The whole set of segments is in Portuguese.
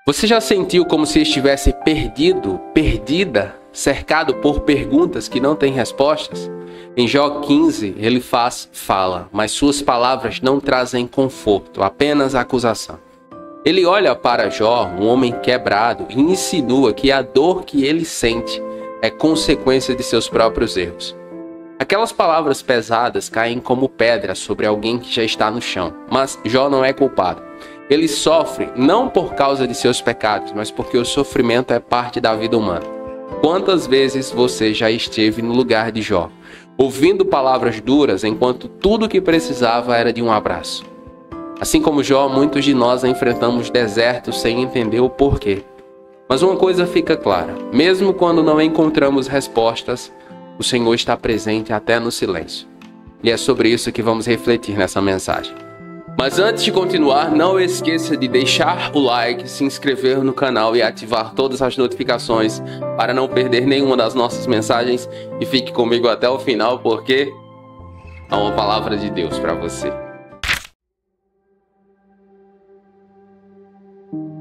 Você já sentiu como se estivesse perdido, perdida, cercado por perguntas que não têm respostas? Em Jó 15, ele fala, mas suas palavras não trazem conforto, apenas acusação. Ele olha para Jó, um homem quebrado, e insinua que a dor que ele sente é consequência de seus próprios erros. Aquelas palavras pesadas caem como pedra sobre alguém que já está no chão, mas Jó não é culpado. Ele sofre não por causa de seus pecados, mas porque o sofrimento é parte da vida humana. Quantas vezes você já esteve no lugar de Jó, ouvindo palavras duras enquanto tudo o que precisava era de um abraço? Assim como Jó, muitos de nós enfrentamos desertos sem entender o porquê. Mas uma coisa fica clara: mesmo quando não encontramos respostas, o Senhor está presente até no silêncio. E é sobre isso que vamos refletir nessa mensagem. Mas antes de continuar, não esqueça de deixar o like, se inscrever no canal e ativar todas as notificações para não perder nenhuma das nossas mensagens. E fique comigo até o final, porque há uma palavra de Deus para você.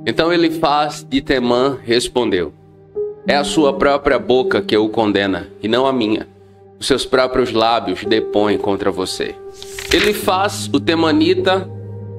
Então Elifaz de Temã respondeu: é a sua própria boca que o condena, e não a minha. Os seus próprios lábios depõem contra você. Elifaz, o temanita,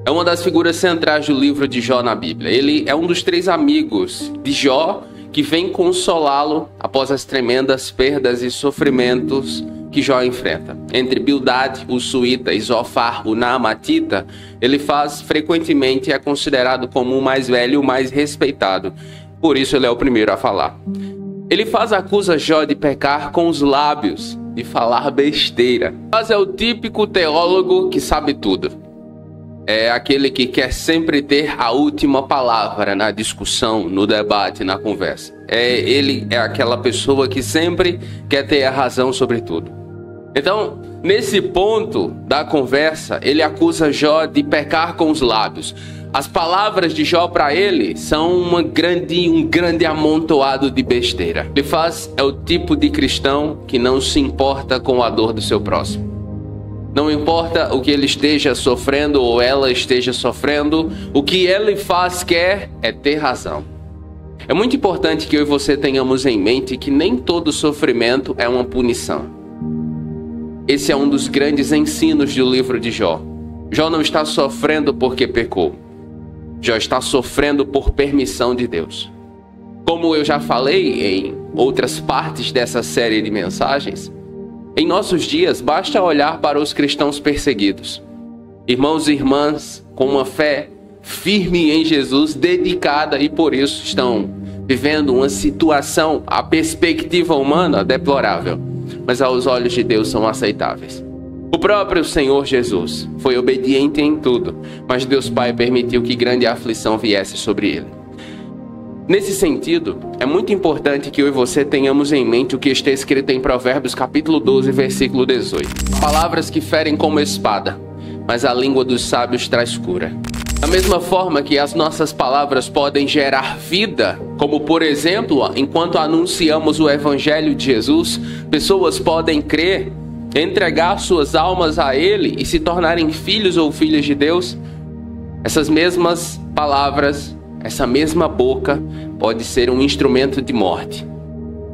é uma das figuras centrais do livro de Jó na Bíblia. Ele é um dos 3 amigos de Jó que vem consolá-lo após as tremendas perdas e sofrimentos que Jó enfrenta. Entre Bildade, o suíta, e Zofar, o naamatita, Elifaz frequentemente é considerado como o mais velho e o mais respeitado. Por isso ele é o primeiro a falar. Elifaz acusa Jó de pecar com os lábios, de falar besteira. Elifaz é o típico teólogo que sabe tudo. É aquele que quer sempre ter a última palavra na discussão, no debate, na conversa. Ele é aquela pessoa que sempre quer ter a razão sobre tudo. Então, nesse ponto da conversa, ele acusa Jó de pecar com os lábios. As palavras de Jó para ele são um grande amontoado de besteira. Elifaz é o tipo de cristão que não se importa com a dor do seu próximo. Não importa o que ele esteja sofrendo ou ela esteja sofrendo, o que Elifaz quer é ter razão. É muito importante que eu e você tenhamos em mente que nem todo sofrimento é uma punição. Esse é um dos grandes ensinos do livro de Jó. Jó não está sofrendo porque pecou. Jó está sofrendo por permissão de Deus. Como eu já falei em outras partes dessa série de mensagens, em nossos dias basta olhar para os cristãos perseguidos. Irmãos e irmãs com uma fé firme em Jesus, dedicada, e por isso estão vivendo uma situação, a perspectiva humana, deplorável, mas aos olhos de Deus são aceitáveis. O próprio Senhor Jesus foi obediente em tudo, mas Deus Pai permitiu que grande aflição viesse sobre ele. Nesse sentido, é muito importante que eu e você tenhamos em mente o que está escrito em Provérbios capítulo 12, versículo 18. Palavras que ferem como espada, mas a língua dos sábios traz cura. Da mesma forma que as nossas palavras podem gerar vida, como por exemplo, enquanto anunciamos o Evangelho de Jesus, pessoas podem crer, entregar suas almas a Ele e se tornarem filhos ou filhas de Deus. Essas mesmas palavras, essa mesma boca pode ser um instrumento de morte.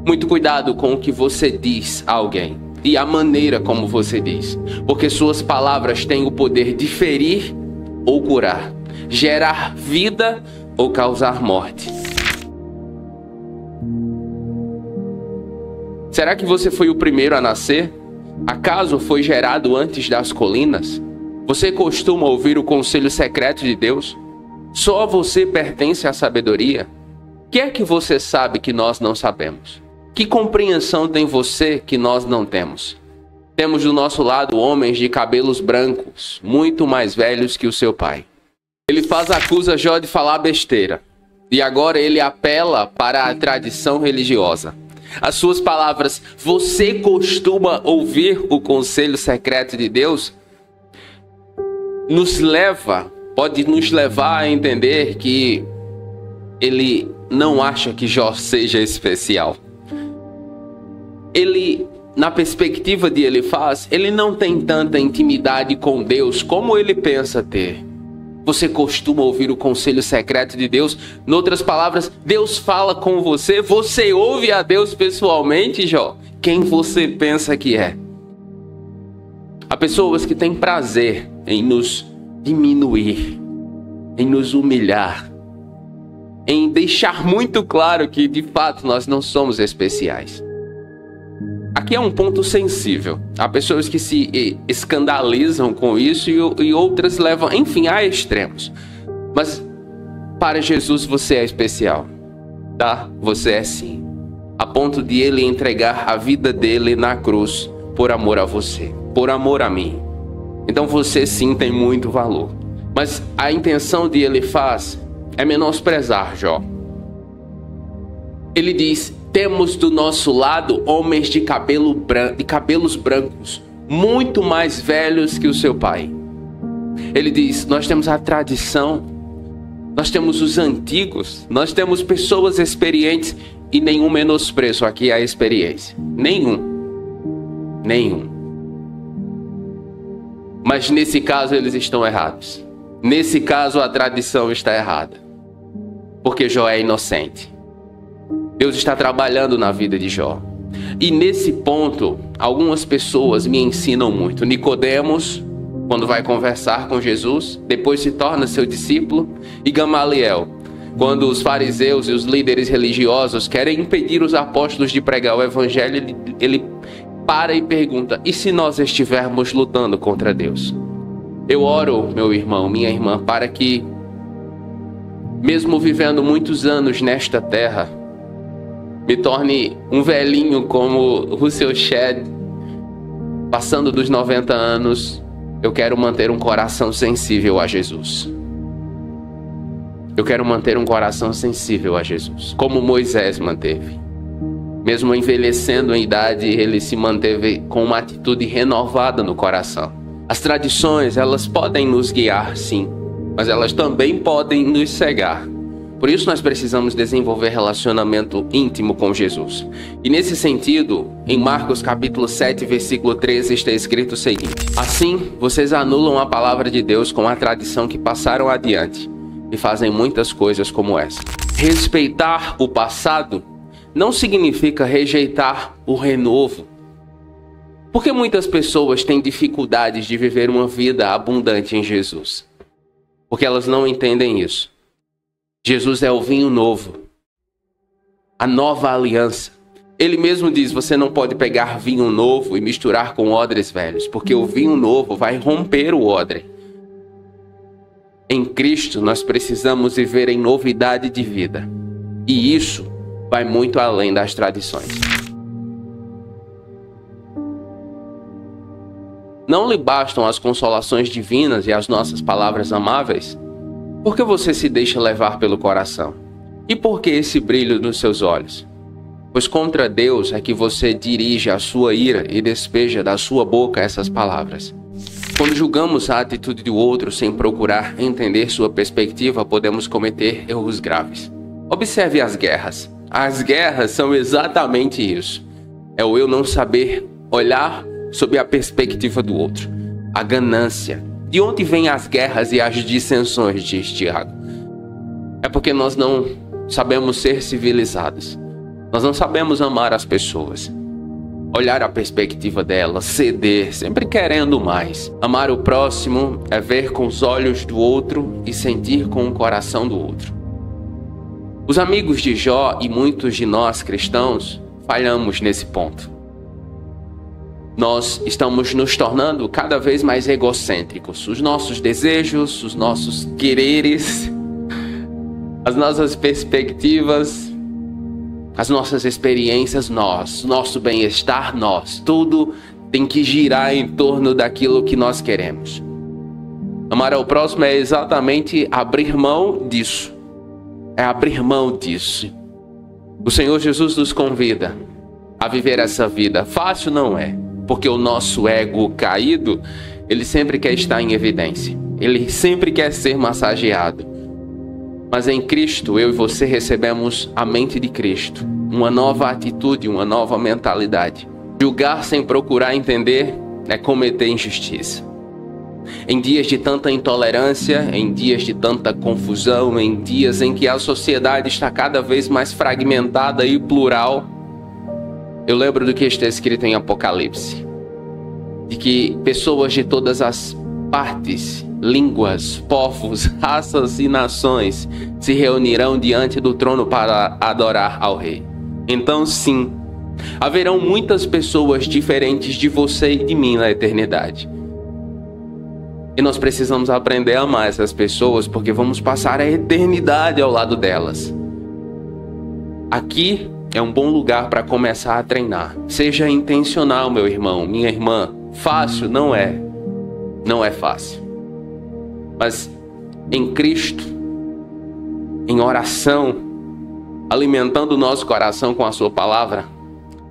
Muito cuidado com o que você diz a alguém e a maneira como você diz, porque suas palavras têm o poder de ferir ou curar, gerar vida ou causar morte. Será que você foi o primeiro a nascer? Acaso foi gerado antes das colinas? Você costuma ouvir o conselho secreto de Deus? Só você pertence à sabedoria? O que é que você sabe que nós não sabemos? Que compreensão tem você que nós não temos? Temos do nosso lado homens de cabelos brancos, muito mais velhos que o seu pai. Elifaz acusa Jó de falar besteira. E agora ele apela para a tradição religiosa. As suas palavras, você costuma ouvir o conselho secreto de Deus? Pode nos levar a entender que ele não acha que Jó seja especial. Ele, na perspectiva de Elifaz, ele não tem tanta intimidade com Deus como ele pensa ter. Você costuma ouvir o conselho secreto de Deus? Em outras palavras, Deus fala com você? Você ouve a Deus pessoalmente, Jó? Quem você pensa que é? Há pessoas que têm prazer em nos diminuir, em nos humilhar, em deixar muito claro que, de fato, nós não somos especiais. Aqui é um ponto sensível. Há pessoas que se escandalizam com isso e outras levam, enfim, a extremos. Mas para Jesus você é especial, tá? Você é sim. A ponto de Ele entregar a vida dele na cruz por amor a você, por amor a mim. Então você sim tem muito valor. Mas a intenção de Ele faz é menosprezar Jó. Ele diz: temos do nosso lado homens de cabelos brancos, muito mais velhos que o seu pai. Ele diz: nós temos a tradição, nós temos os antigos, nós temos pessoas experientes, e nenhum menosprezo aqui à experiência. Nenhum. Mas nesse caso eles estão errados. Nesse caso a tradição está errada. Porque Jó é inocente. Deus está trabalhando na vida de Jó. E nesse ponto, algumas pessoas me ensinam muito. Nicodemos, quando vai conversar com Jesus, depois se torna seu discípulo. E Gamaliel, quando os fariseus e os líderes religiosos querem impedir os apóstolos de pregar o evangelho, ele para e pergunta: e se nós estivermos lutando contra Deus? Eu oro, meu irmão, minha irmã, para que, mesmo vivendo muitos anos nesta terra, me torne um velhinho como Russell Shedd, passando dos 90 anos, eu quero manter um coração sensível a Jesus. Eu quero manter um coração sensível a Jesus, como Moisés manteve. Mesmo envelhecendo em idade, ele se manteve com uma atitude renovada no coração. As tradições, elas podem nos guiar, sim, mas elas também podem nos cegar. Por isso nós precisamos desenvolver relacionamento íntimo com Jesus. E nesse sentido, em Marcos capítulo 7, versículo 13, está escrito o seguinte: assim, vocês anulam a palavra de Deus com a tradição que passaram adiante e fazem muitas coisas como essa. Respeitar o passado não significa rejeitar o renovo. Porque muitas pessoas têm dificuldades de viver uma vida abundante em Jesus? Porque elas não entendem isso. Jesus é o vinho novo, a nova aliança. Ele mesmo diz: você não pode pegar vinho novo e misturar com odres velhos, porque o vinho novo vai romper o odre. Em Cristo nós precisamos viver em novidade de vida. E isso vai muito além das tradições. Não lhe bastam as consolações divinas e as nossas palavras amáveis? Por que você se deixa levar pelo coração? E por que esse brilho nos seus olhos? Pois contra Deus é que você dirige a sua ira e despeja da sua boca essas palavras. Quando julgamos a atitude do outro sem procurar entender sua perspectiva, podemos cometer erros graves. Observe as guerras. As guerras são exatamente isso. É o eu não saber olhar sob a perspectiva do outro. A ganância. De onde vêm as guerras e as dissensões, diz Tiago? É porque nós não sabemos ser civilizados. Nós não sabemos amar as pessoas. Olhar a perspectiva delas, ceder, sempre querendo mais. Amar o próximo é ver com os olhos do outro e sentir com o coração do outro. Os amigos de Jó e muitos de nós cristãos falhamos nesse ponto. Nós estamos nos tornando cada vez mais egocêntricos. Os nossos desejos, os nossos quereres, as nossas perspectivas, as nossas experiências, nosso bem-estar, tudo tem que girar em torno daquilo que nós queremos. Amar ao próximo é exatamente abrir mão disso. É abrir mão disso. O Senhor Jesus nos convida a viver essa vida. Fácil não é. Porque o nosso ego caído, ele sempre quer estar em evidência. Ele sempre quer ser massageado. Mas em Cristo, eu e você recebemos a mente de Cristo. Uma nova atitude, uma nova mentalidade. Julgar sem procurar entender é cometer injustiça. Em dias de tanta intolerância, em dias de tanta confusão, em dias em que a sociedade está cada vez mais fragmentada e plural, eu lembro do que está escrito em Apocalipse, de que pessoas de todas as partes, línguas, povos, raças e nações se reunirão diante do trono para adorar ao Rei. Então, sim, haverão muitas pessoas diferentes de você e de mim na eternidade. E nós precisamos aprender a amar essas pessoas, porque vamos passar a eternidade ao lado delas. Aqui é um bom lugar para começar a treinar. Seja intencional, meu irmão, minha irmã. Fácil não é. Não é fácil. Mas em Cristo, em oração, alimentando o nosso coração com a sua palavra,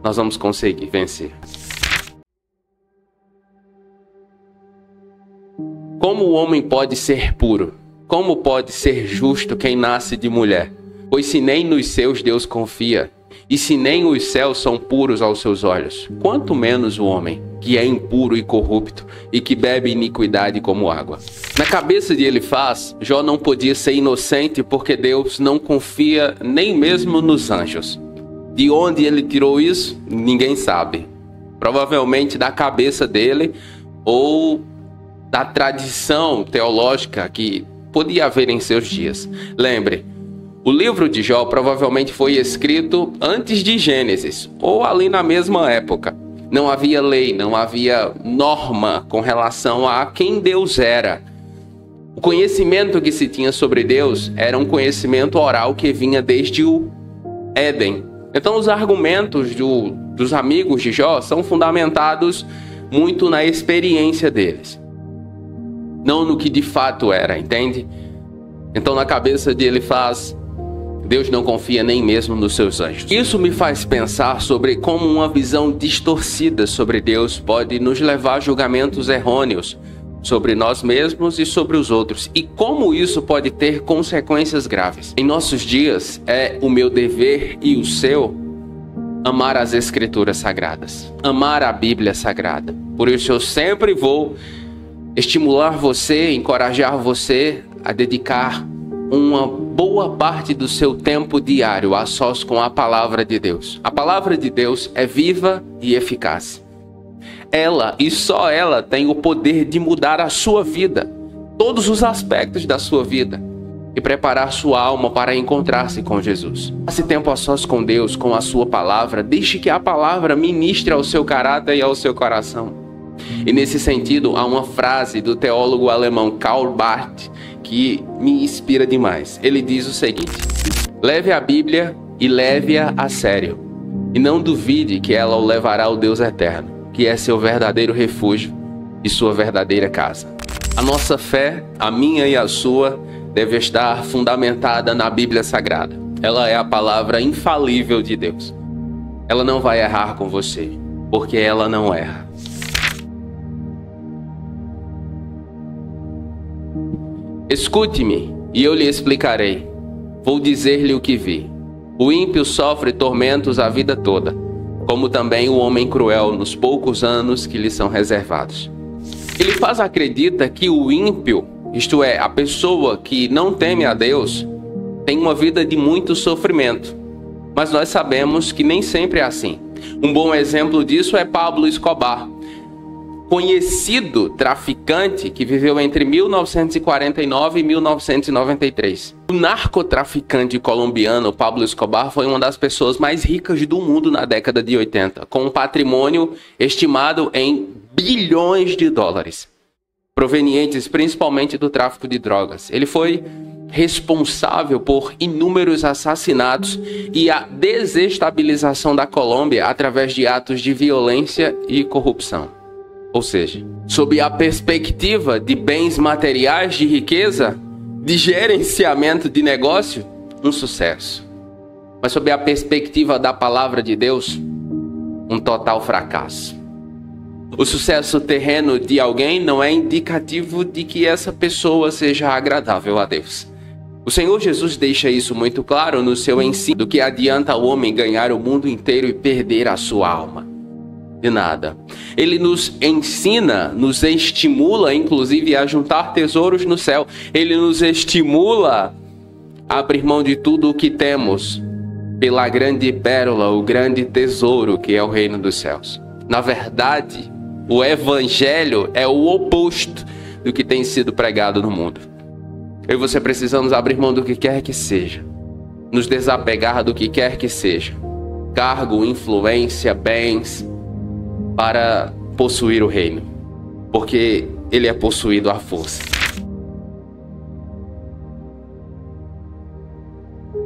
nós vamos conseguir vencer. Como o homem pode ser puro? Como pode ser justo quem nasce de mulher? Pois se nem nos seus Deus confia, e se nem os céus são puros aos seus olhos, quanto menos o homem, que é impuro e corrupto, e que bebe iniquidade como água. Na cabeça de Elifaz, Jó não podia ser inocente porque Deus não confia nem mesmo nos anjos. De onde ele tirou isso? Ninguém sabe. Provavelmente da cabeça dele ou da tradição teológica que podia haver em seus dias. Lembre, o livro de Jó provavelmente foi escrito antes de Gênesis, ou ali na mesma época. Não havia lei, não havia norma com relação a quem Deus era. O conhecimento que se tinha sobre Deus era um conhecimento oral que vinha desde o Éden. Então os argumentos dos amigos de Jó são fundamentados muito na experiência deles, não no que de fato era, entende? Então na cabeça de Elifaz, Deus não confia nem mesmo nos seus anjos. Isso me faz pensar sobre como uma visão distorcida sobre Deus pode nos levar a julgamentos errôneos sobre nós mesmos e sobre os outros, e como isso pode ter consequências graves. Em nossos dias, é o meu dever e o seu amar as Escrituras Sagradas, amar a Bíblia Sagrada. Por isso eu sempre vou estimular você, encorajar você a dedicar uma boa parte do seu tempo diário a sós com a palavra de Deus. A palavra de Deus é viva e eficaz. Ela e só ela tem o poder de mudar a sua vida, todos os aspectos da sua vida, e preparar sua alma para encontrar-se com Jesus. Passe tempo a sós com Deus, com a sua palavra. Deixe que a palavra ministre ao seu caráter e ao seu coração. E nesse sentido, há uma frase do teólogo alemão Karl Barth que me inspira demais. Ele diz o seguinte: leve a Bíblia e leve-a a sério, e não duvide que ela o levará ao Deus eterno, que é seu verdadeiro refúgio e sua verdadeira casa. A nossa fé, a minha e a sua, deve estar fundamentada na Bíblia Sagrada. Ela é a palavra infalível de Deus. Ela não vai errar com você, porque ela não erra. Escute-me, e eu lhe explicarei. Vou dizer-lhe o que vi. O ímpio sofre tormentos a vida toda, como também o homem cruel nos poucos anos que lhe são reservados. Elifaz acredita que o ímpio, isto é, a pessoa que não teme a Deus, tem uma vida de muito sofrimento. Mas nós sabemos que nem sempre é assim. Um bom exemplo disso é Pablo Escobar, conhecido traficante que viveu entre 1949 e 1993. O narcotraficante colombiano Pablo Escobar foi uma das pessoas mais ricas do mundo na década de 80, com um patrimônio estimado em bilhões de dólares, provenientes principalmente do tráfico de drogas. Ele foi responsável por inúmeros assassinatos e a desestabilização da Colômbia através de atos de violência e corrupção. Ou seja, sob a perspectiva de bens materiais, de riqueza, de gerenciamento de negócio, um sucesso. Mas sob a perspectiva da palavra de Deus, um total fracasso. O sucesso terreno de alguém não é indicativo de que essa pessoa seja agradável a Deus. O Senhor Jesus deixa isso muito claro no seu ensino, do que adianta o homem ganhar o mundo inteiro e perder a sua alma. de nada. Ele nos ensina, nos estimula, inclusive, a juntar tesouros no céu. Ele nos estimula a abrir mão de tudo o que temos pela grande pérola, o grande tesouro que é o reino dos céus. Na verdade, o evangelho é o oposto do que tem sido pregado no mundo. Eu e você precisamos abrir mão do que quer que seja, nos desapegar do que quer que seja, cargo, influência, bens, para possuir o reino, porque ele é possuído à força.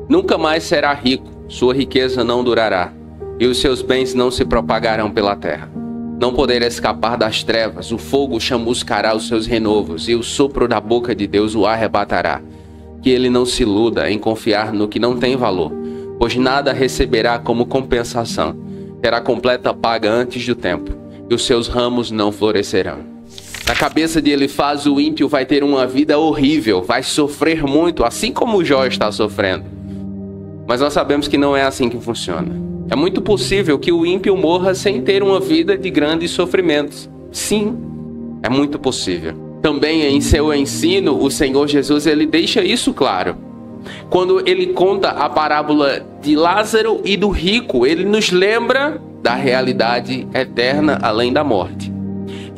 Nunca mais será rico, sua riqueza não durará, e os seus bens não se propagarão pela terra. Não poderá escapar das trevas, o fogo chamuscará os seus renovos, e o sopro da boca de Deus o arrebatará. Que ele não se iluda em confiar no que não tem valor, pois nada receberá como compensação. Terá completa paga antes do tempo, e os seus ramos não florescerão. Na cabeça de Elifaz, o ímpio vai ter uma vida horrível, vai sofrer muito, assim como Jó está sofrendo. Mas nós sabemos que não é assim que funciona. É muito possível que o ímpio morra sem ter uma vida de grandes sofrimentos. Sim, é muito possível. Também em seu ensino, o Senhor Jesus ele deixa isso claro. Quando ele conta a parábola de Lázaro e do rico, ele nos lembra da realidade eterna além da morte.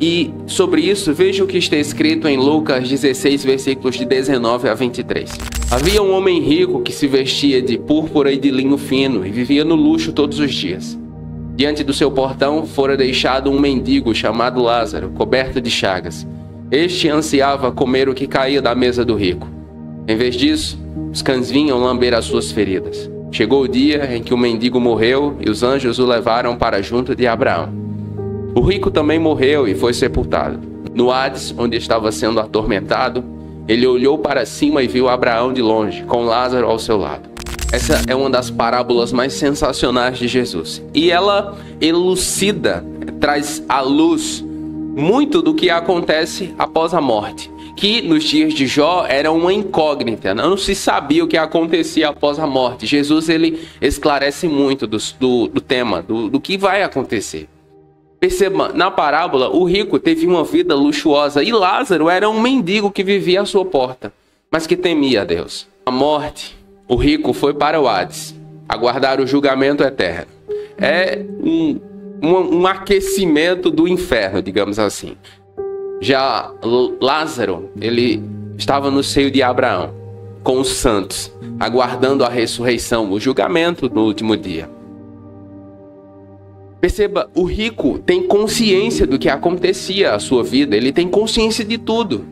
E sobre isso, veja o que está escrito em Lucas 16, versículos de 19 a 23. Havia um homem rico que se vestia de púrpura e de linho fino e vivia no luxo todos os dias. Diante do seu portão fora deixado um mendigo chamado Lázaro, coberto de chagas. Este ansiava comer o que caía da mesa do rico. Em vez disso, os cães vinham lamber as suas feridas. Chegou o dia em que o mendigo morreu e os anjos o levaram para junto de Abraão. O rico também morreu e foi sepultado. No Hades, onde estava sendo atormentado, ele olhou para cima e viu Abraão de longe, com Lázaro ao seu lado. Essa é uma das parábolas mais sensacionais de Jesus. E ela elucida, traz à luz muito do que acontece após a morte, que nos dias de Jó era uma incógnita, não se sabia o que acontecia após a morte. Jesus ele esclarece muito do tema, do que vai acontecer. Perceba, na parábola, o rico teve uma vida luxuosa e Lázaro era um mendigo que vivia à sua porta, mas que temia a Deus. A morte, o rico foi para o Hades, aguardar o julgamento eterno. É um aquecimento do inferno, digamos assim. Já Lázaro, ele estava no seio de Abraão, com os santos, aguardando a ressurreição, o julgamento no último dia. Perceba, o rico tem consciência do que acontecia à sua vida, ele tem consciência de tudo.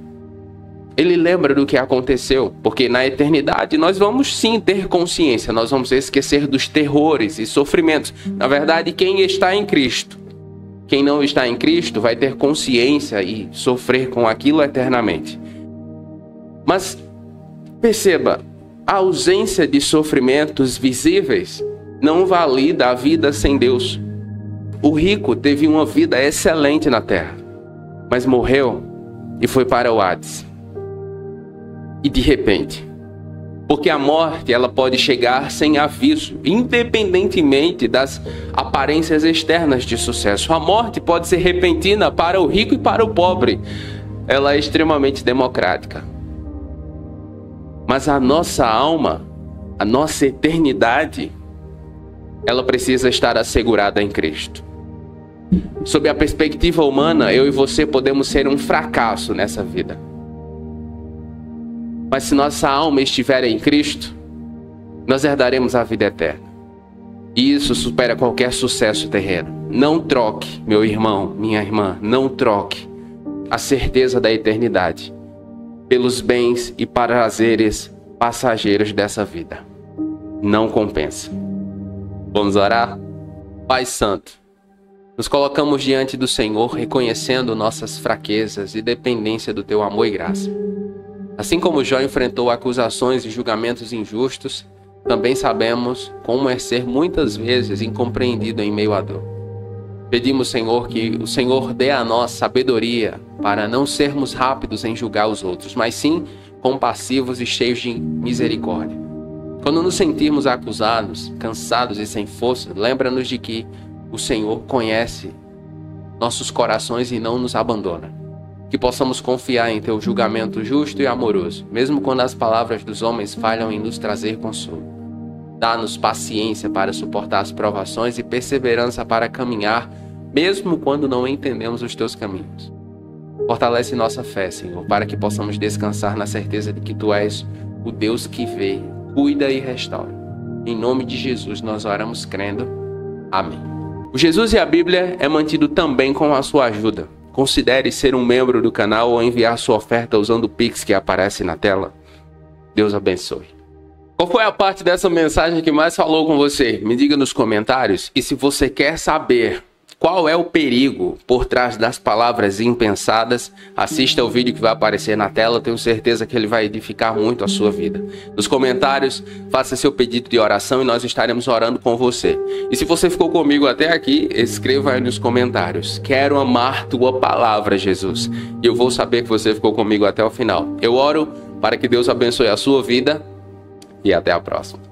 Ele lembra do que aconteceu, porque na eternidade nós vamos sim ter consciência, nós vamos esquecer dos terrores e sofrimentos. Na verdade, quem está em Cristo, quem não está em Cristo vai ter consciência e sofrer com aquilo eternamente. Mas perceba, a ausência de sofrimentos visíveis não valida a vida sem Deus. O rico teve uma vida excelente na terra, mas morreu e foi para o Hades. E de repente, porque a morte ela pode chegar sem aviso, independentemente das aparências externas de sucesso. A morte pode ser repentina para o rico e para o pobre. Ela é extremamente democrática. Mas a nossa alma, a nossa eternidade, ela precisa estar assegurada em Cristo. Sob a perspectiva humana, eu e você podemos ser um fracasso nessa vida. Mas se nossa alma estiver em Cristo, nós herdaremos a vida eterna. E isso supera qualquer sucesso terreno. Não troque, meu irmão, minha irmã, não troque a certeza da eternidade pelos bens e prazeres passageiros dessa vida. Não compensa. Vamos orar? Pai Santo, nos colocamos diante do Senhor, reconhecendo nossas fraquezas e dependência do Teu amor e graça. Assim como Jó enfrentou acusações e julgamentos injustos, também sabemos como é ser muitas vezes incompreendido em meio à dor. Pedimos, Senhor, que o Senhor dê a nós sabedoria para não sermos rápidos em julgar os outros, mas sim compassivos e cheios de misericórdia. Quando nos sentirmos acusados, cansados e sem força, lembra-nos de que o Senhor conhece nossos corações e não nos abandona. Que possamos confiar em Teu julgamento justo e amoroso, mesmo quando as palavras dos homens falham em nos trazer consolo. Dá-nos paciência para suportar as provações e perseverança para caminhar, mesmo quando não entendemos os Teus caminhos. Fortalece nossa fé, Senhor, para que possamos descansar na certeza de que Tu és o Deus que vê, cuida e restaura. Em nome de Jesus nós oramos crendo. Amém. O Jesus e a Bíblia é mantido também com a sua ajuda. Considere ser um membro do canal ou enviar sua oferta usando o Pix que aparece na tela. Deus abençoe. Qual foi a parte dessa mensagem que mais falou com você? Me diga nos comentários. E se você quer saber qual é o perigo por trás das palavras impensadas, assista o vídeo que vai aparecer na tela. Eu tenho certeza que ele vai edificar muito a sua vida. Nos comentários, faça seu pedido de oração e nós estaremos orando com você. E se você ficou comigo até aqui, escreva aí nos comentários: quero amar tua palavra, Jesus. E eu vou saber que você ficou comigo até o final. Eu oro para que Deus abençoe a sua vida e até a próxima.